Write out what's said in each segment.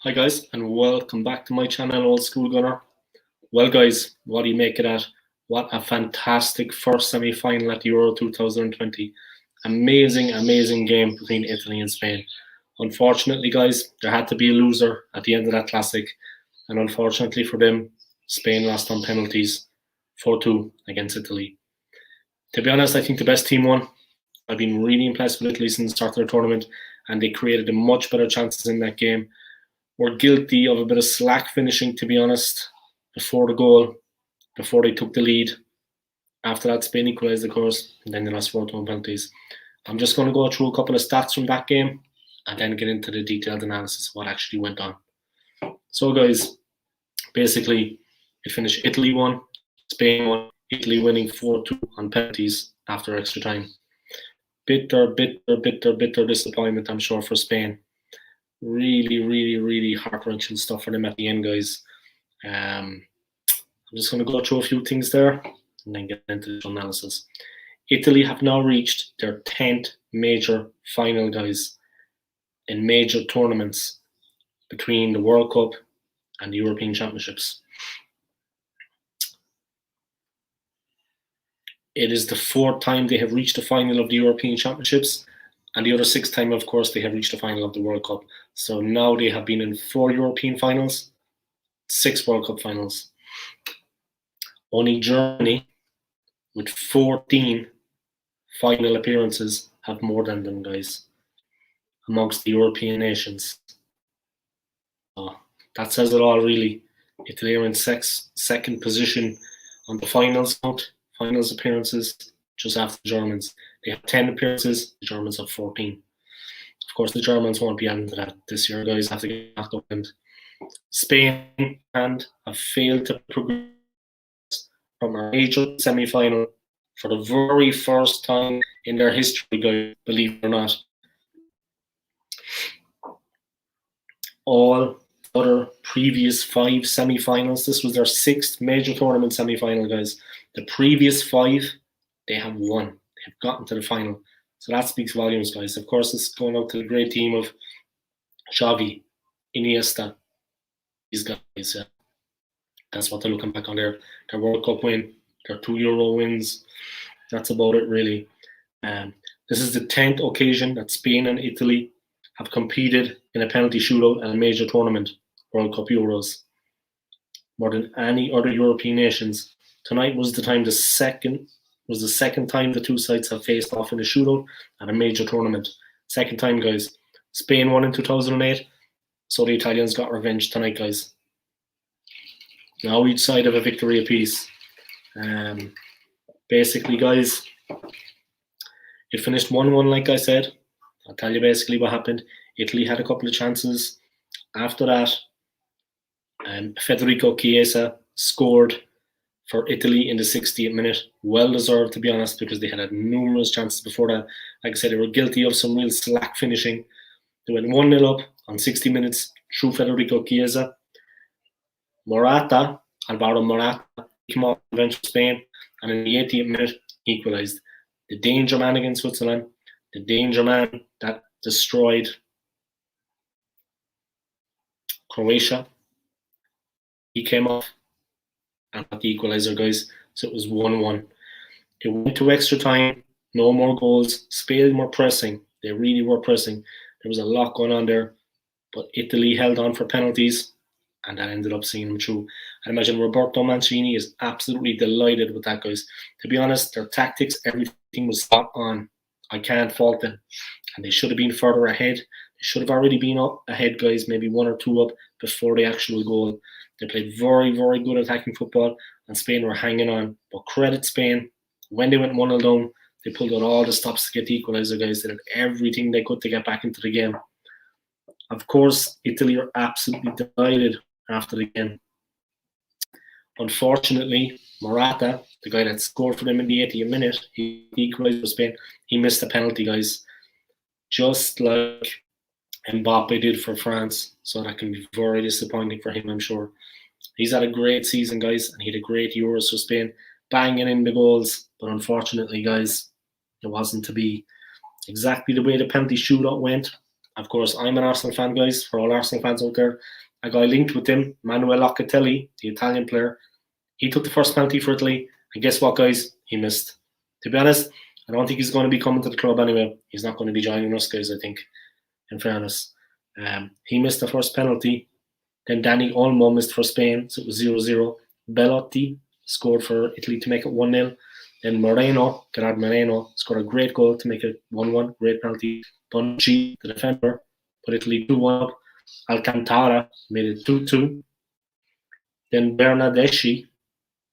Hi guys, and welcome back to my channel, Old School Gunner. Well guys, what do you make of that? What a fantastic first semi-final at Euro 2020. Amazing game between Italy and Spain. Unfortunately guys, there had to be a loser at the end of that classic, and unfortunately for them, Spain lost on penalties 4-2 against Italy. To be honest, I think the best team won. I've been really impressed with Italy since the start of the tournament, and they created a much better chances in that game. Were guilty of a bit of slack finishing, to be honest, before the goal, before they took the lead. After that, Spain equalised, of course, and then they lost 4-2 on penalties. I'm just going to go through a couple of stats from that game and then get into the detailed analysis of what actually went on. So, guys, basically, it finished Italy 1, Spain 1, Italy winning 4-2 on penalties after extra time. Bitter disappointment, I'm sure, for Spain. Really heart-wrenching stuff for them at the end, guys. I'm just going to go through a few things there and then get into the analysis. Italy have now reached their 10th major final, guys, in major tournaments between the World Cup and the European Championships. It is the 4th time they have reached the final of the European Championships, and the other 6th time, of course, they have reached the final of the World Cup. So now they have been in 4 European finals, 6 World Cup finals. Only Germany, with 14 final appearances, have more than them, guys, amongst the European nations. That says it all, really. Italy are in second position on the finals appearances, just after the Germans. They have 10 appearances, the Germans have 14. Of course, the Germans won't be adding to that this year, guys, after getting knocked up. And Spain have failed to progress from a major semi-final for the very first time in their history, guys, believe it or not. All other previous 5 semi-finals, this was their 6th major tournament semi-final, guys. The previous 5, they have won. They have gotten to the final. So that speaks volumes, guys. Of course, it's going out to the great team of Xavi, Iniesta, these guys. That's what they're looking back on their World Cup win, their 2 Euro wins. That's about it, really. This is the 10th occasion that Spain and Italy have competed in a penalty shootout at a major tournament, World Cup Euros, more than any other European nations. Tonight was the second time the two sides have faced off in a shootout at a major tournament. Second time, guys. Spain won in 2008, so the Italians got revenge tonight, guys. Now each side have a victory apiece. Basically, guys, it finished 1-1, like I said. I'll tell you basically what happened. Italy had a couple of chances. After that, Federico Chiesa scored for Italy in the 60th minute. Well deserved, to be honest, because they had numerous chances before that. Like I said, they were guilty of some real slack finishing. They went 1-0 up on 60 minutes through Federico Chiesa. Alvaro Morata, came off the bench for Spain, and in the 80th minute, equalised. The danger man against Switzerland, the danger man that destroyed Croatia, he came off and got the equaliser, guys. So it was 1-1. It went to extra time, no more goals. Spain were pressing. They really were pressing. There was a lot going on there, but Italy held on for penalties, and that ended up seeing them through. I imagine Roberto Mancini is absolutely delighted with that, guys. To be honest, their tactics, everything was spot on. I can't fault them. And they should have been further ahead. They should have already been up ahead, guys, maybe 1 or 2 up before the actual goal. They played very good attacking football, and Spain were hanging on. But credit Spain, when they went 1-0 down, they pulled out all the stops to get the equaliser, guys. They did everything they could to get back into the game. Of course, Italy are absolutely delighted after the game. Unfortunately, Morata, the guy that scored for them in the 80th minute, he equalised for Spain. He missed a penalty, guys, just like Mbappe did for France. So that can be very disappointing for him, I'm sure. He's had a great season, guys, and he had a great Euros for Spain, banging in the goals. But unfortunately, guys, it wasn't to be. Exactly the way the penalty shootout went, Of course, I'm an Arsenal fan, guys. For all Arsenal fans out there, a guy linked with him, Manuel Locatelli, the Italian player. He took the first penalty for Italy, and guess what, guys? He missed. To be honest, I don't think he's going to be coming to the club anyway. He's not going to be joining us, guys, I think, in fairness. He missed the first penalty. Then Danny Olmo missed for Spain, so it was 0-0. Bellotti scored for Italy to make it 1-0. Then Gerard Moreno, scored a great goal to make it 1-1, great penalty. Bonucci, the defender, put Italy 2-1 up. Alcantara made it 2-2. Then Bernardeschi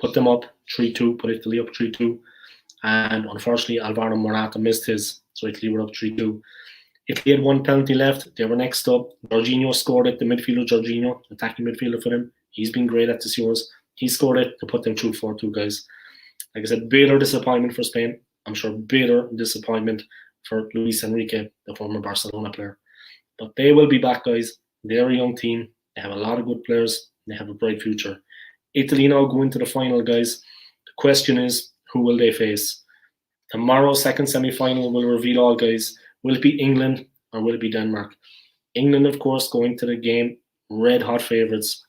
put them up 3-2, put Italy up 3-2. And unfortunately, Alvaro Morata missed his, so Italy were up 3-2. Italy had one penalty left. They were next up. Jorginho scored it, the midfielder Jorginho, attacking midfielder for them. He's been great at this Euros. He scored it to put them through 4-2, guys. Like I said, bitter disappointment for Spain. I'm sure bitter disappointment for Luis Enrique, the former Barcelona player. But they will be back, guys. They're a young team. They have a lot of good players. They have a bright future. Italy now go into the final, guys. The question is, who will they face? Tomorrow's second semi-final will reveal all, guys. Will it be England or will it be Denmark? England, of course, going to the game red-hot favourites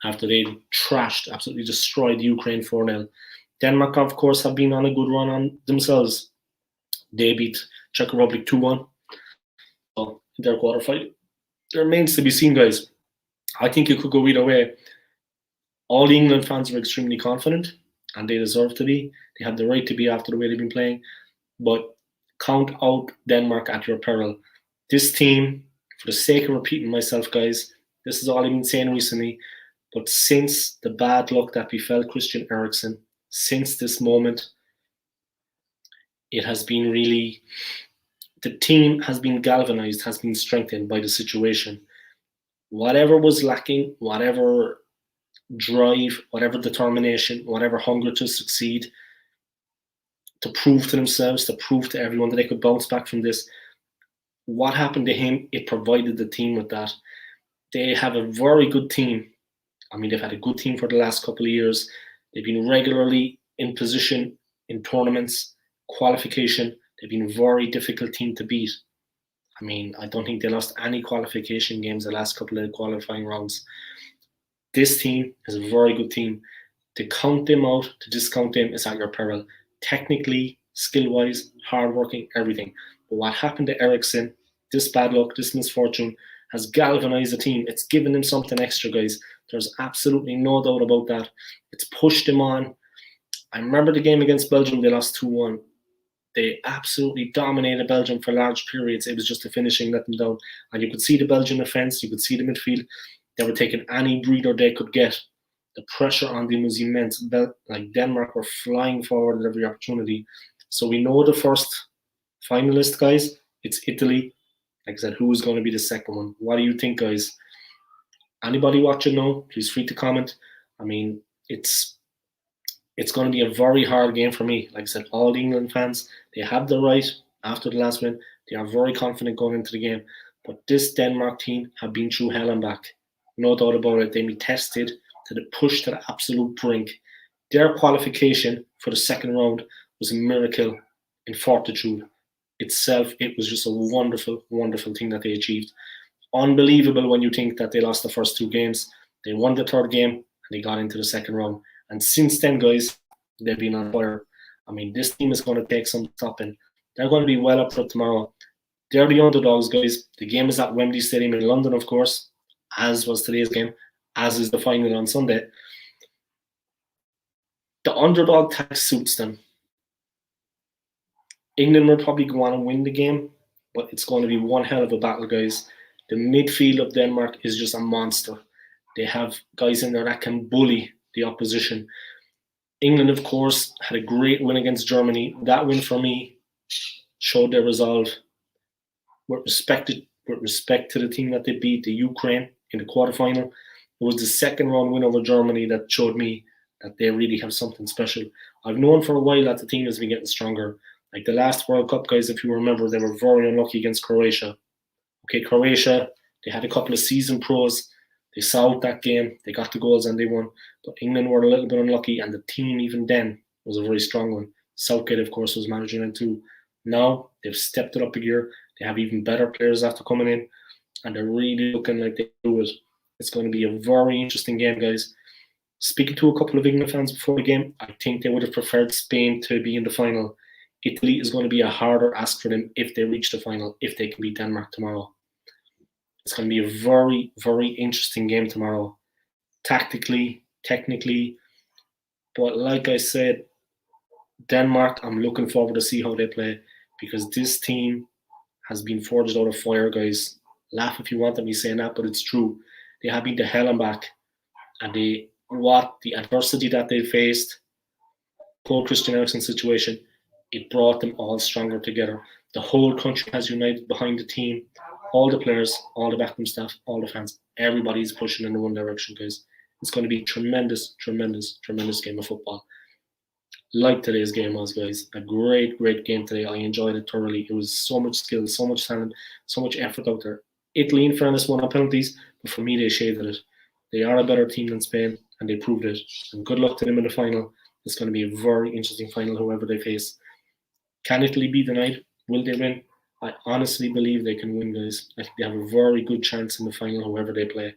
after they trashed, absolutely destroyed Ukraine 4-0. Denmark, of course, have been on a good run on themselves. They beat Czech Republic 2-1 in their quarterfinal. It remains to be seen, guys. I think it could go either way. All the England fans are extremely confident, and they deserve to be. They have the right to be after the way they've been playing. But count out Denmark at your peril. This team, for the sake of repeating myself, guys, this is all I've been saying recently, but since the bad luck that befell Christian Eriksen, since this moment, it has been really, the team has been galvanized, has been strengthened by the situation. Whatever was lacking, whatever drive, whatever determination, whatever hunger to succeed, to prove to themselves, to prove to everyone that they could bounce back from this, what happened to him, it provided the team with that. They have a very good team. I mean, they've had a good team for the last couple of years. They've been regularly in position in tournaments, qualification. They've been a very difficult team to beat. I mean, I don't think they lost any qualification games the last couple of qualifying rounds. This team is a very good team. To count them out, to discount them is at your peril. Technically, skill-wise, hard-working, everything. But what happened to Eriksen, this bad luck, this misfortune, has galvanized the team. It's given them something extra, guys. There's absolutely no doubt about that. It's pushed them on. I remember the game against Belgium, they lost 2-1. They absolutely dominated Belgium for large periods. It was just the finishing let them down. And you could see the Belgian defence, you could see the midfield. They were taking any breather they could get. The pressure on them was immense. Like Denmark were flying forward at every opportunity. So we know the first finalist, guys. It's Italy. Like I said, who is going to be the second one? What do you think, guys? Anybody watching now, please free to comment. I mean, it's going to be a very hard game for me. Like I said, all the England fans, they have the right after the last win. They are very confident going into the game. But this Denmark team have been through hell and back. No doubt about it. They've been tested to the push to the absolute brink. Their qualification for the second round was a miracle in fortitude itself. It was just a wonderful, wonderful thing that they achieved. Unbelievable when you think that they lost the first two games. They won the third game and they got into the second round. And since then, guys, they've been on fire. I mean, this team is going to take some stopping. They're going to be well up for tomorrow. They're the underdogs, guys. The game is at Wembley Stadium in London, of course, as was today's game, as is the final on Sunday. The underdog tax suits them. England will probably go on and win the game, but it's going to be one hell of a battle, guys. The midfield of Denmark is just a monster. They have guys in there that can bully the opposition. England, of course, had a great win against Germany. That win for me showed their resolve. With respect to the team that they beat, the Ukraine, in the quarterfinal, it was the second round win over Germany that showed me that they really have something special. I've known for a while that the team has been getting stronger. Like the last World Cup, guys, if you remember, they were very unlucky against Croatia. Okay, Croatia, they had a couple of seasoned pros. They saw out that game. They got the goals and they won. But England were a little bit unlucky, and the team even then was a very strong one. Southgate, of course, was managing them too. Now they've stepped it up a gear. They have even better players after coming in, and they're really looking like they do it. It's going to be a very interesting game, guys. Speaking to a couple of England fans before the game, I think they would have preferred Spain to be in the final. Italy is going to be a harder ask for them if they reach the final, if they can beat Denmark tomorrow. It's going to be a very, very interesting game tomorrow, tactically, technically. But like I said, Denmark, I'm looking forward to see how they play, because this team has been forged out of fire, guys. Laugh if you want at me saying that, but it's true. They have been to hell and back, and the adversity that they faced, poor Christian Eriksen situation, it brought them all stronger together. The whole country has united behind the team. All the players, all the backroom staff, all the fans, everybody's pushing in the one direction, guys. It's going to be a tremendous, tremendous, tremendous game of football. Like today's game was, guys. A great, great game today. I enjoyed it thoroughly. It was so much skill, so much talent, so much effort out there. Italy, in fairness, won on penalties, but for me, they shaded it. They are a better team than Spain, and they proved it. And good luck to them in the final. It's going to be a very interesting final, whoever they face. Can Italy be denied? Will they win? I honestly believe they can win, guys. I think they have a very good chance in the final, whoever they play.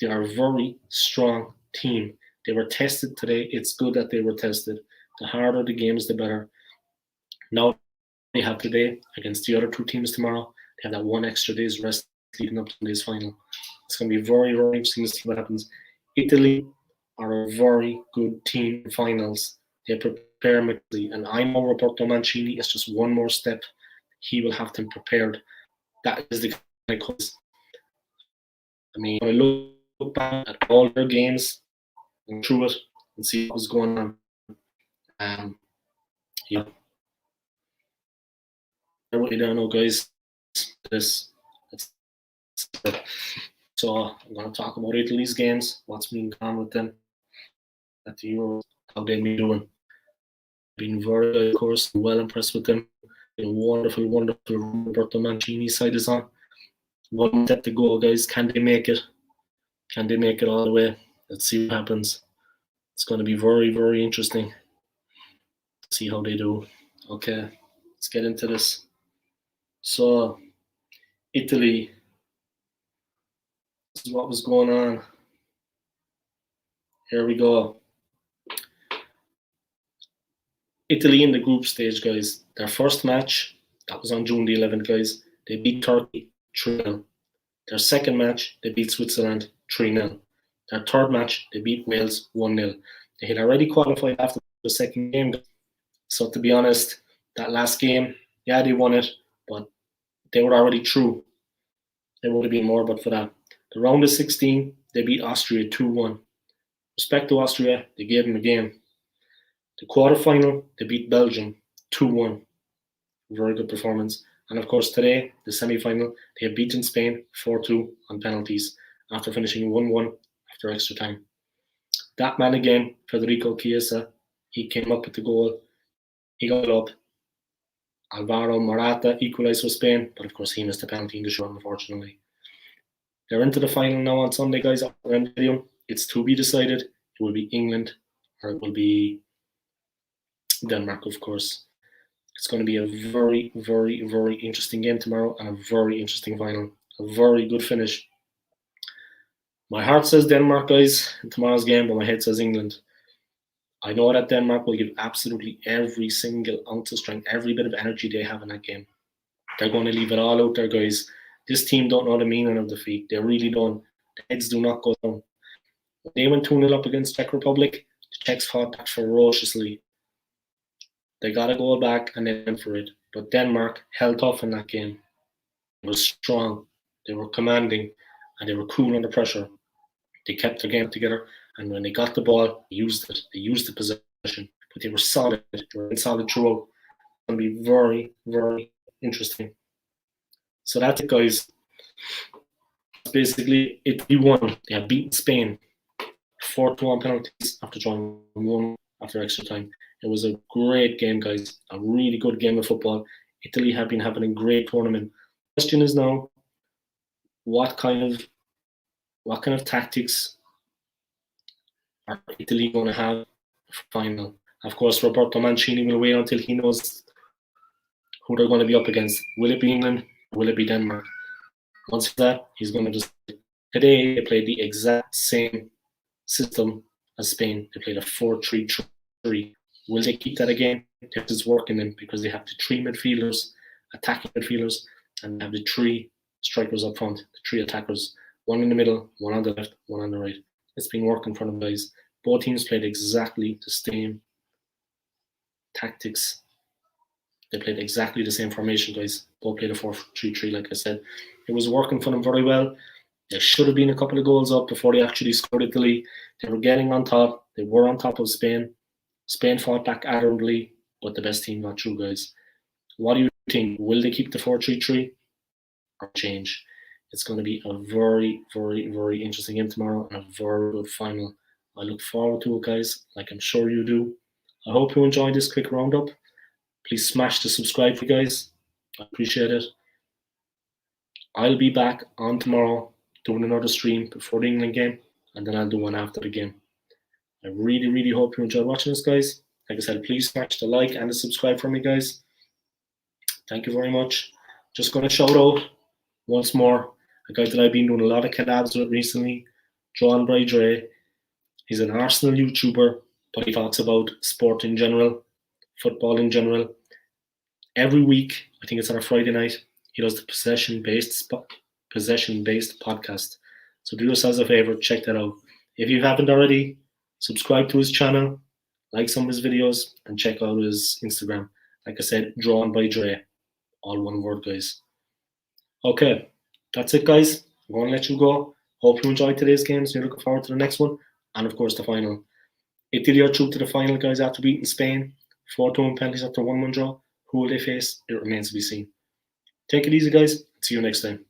They are a very strong team. They were tested today. It's good that they were tested. The harder the games, the better. Now they have today against the other two teams tomorrow. They have that one extra day's rest leading up to today's final. It's going to be very, very interesting to see what happens. Italy are a very good team in finals. They prepare mentally, and I know Roberto Mancini is just one more step. He will have them prepared. That is the kind of course. I mean, when I look back at all their games and through it and see what was going on, yeah. I really don't know, guys. So I'm going to talk about Italy's games, what's been going on with them at the Euros, how they've been doing. Been very good, of course, well impressed with them. Been wonderful, wonderful. Roberto Mancini side is on. 1 step to go, guys. Can they make it? Can they make it all the way? Let's see what happens. It's going to be very, very interesting. See how they do. Okay, let's get into this. So, Italy. This is what was going on. Here we go. Italy in the group stage, guys. Their first match, that was on June the 11th, guys. They beat Turkey 3-0. Their second match, they beat Switzerland 3-0. Their third match, they beat Wales 1-0. They had already qualified after the second game. So to be honest, that last game, yeah, they won it, but they were already through. There would have been more, but for that. The round of 16, they beat Austria 2-1. Respect to Austria, they gave them a game. The quarterfinal, they beat Belgium 2-1. Very good performance. And of course, today, the semi-final, they have beaten Spain 4-2 on penalties after finishing 1-1 after extra time. That man again, Federico Chiesa, he came up with the goal. He got up. Alvaro Morata equalised for Spain, but of course he missed a penalty in the shot, unfortunately. They're into the final now on Sunday, guys. It's to be decided. It will be England or it will be Denmark, of course. It's going to be a very, very, very interesting game tomorrow and a very interesting final. A very good finish. My heart says Denmark, guys, in tomorrow's game, but my head says England. I know that Denmark will give absolutely every single ounce of strength, every bit of energy they have in that game. They're going to leave it all out there, guys. This team don't know the meaning of defeat. They really don't. The heads do not go down. When they went 2-0 up against Czech Republic, the Czechs fought back ferociously. They got a goal back and they went for it. But Denmark held tough in that game. They were strong. They were commanding. And they were cool under pressure. They kept their game together. And when they got the ball, they used it. They used the possession. But they were solid. They were solid throughout. It's going to be very, very interesting. So that's it, guys. Basically, Italy won. They have beaten Spain 4-2 on penalties after drawing 1 after extra time. It was a great game, guys. A really good game of football. Italy have been having a great tournament. The question is now, what kind of tactics are Italy going to have for final? Of course, Roberto Mancini will wait until he knows who they're going to be up against. Will it be England? Or will it be Denmark? Once that, he's going to just... Today, they played the exact same system as Spain. They played a 4-3-3. Will they keep that again? This is working them because they have the 3 midfielders, attacking midfielders, and they have the 3 strikers up front, the 3 attackers. 1 in the middle, 1 on the left, 1 on the right. It's been working for them, guys. Both teams played exactly the same tactics. They played exactly the same formation, guys. Both played a 4-3-3, like I said. It was working for them very well. There should have been a couple of goals up before they actually scored Italy. They were getting on top. They were on top of Spain. Spain fought back admirably, but the best team got through, guys. What do you think? Will they keep the 4-3-3 or change? It's going to be a very, very, very interesting game tomorrow and a very good final. I look forward to it, guys, like I'm sure you do. I hope you enjoyed this quick roundup. Please smash the subscribe, guys. I appreciate it. I'll be back on tomorrow doing another stream before the England game, and then I'll do one after the game. I really, really hope you enjoyed watching this, guys. Like I said, please smash the like and the subscribe for me, guys. Thank you very much. Just going to shout out once more a guy that I've been doing a lot of collabs with recently, Drawn by Dre. He's an Arsenal YouTuber, but he talks about sport in general, football in general. Every week, I think it's on a Friday night, he does the possession-based podcast. So do yourselves a favor, check that out. If you haven't already, subscribe to his channel, like some of his videos, and check out his Instagram. Like I said, Drawn by Dre. All one word, guys. Okay, that's it, guys. I'm going to let you go. Hope you enjoyed today's games. You're looking forward to the next one. And, of course, the final. Italy are through to the final, guys, after beating Spain. 4-2 penalties after 1-1 draw. Who will they face? It remains to be seen. Take it easy, guys. See you next time.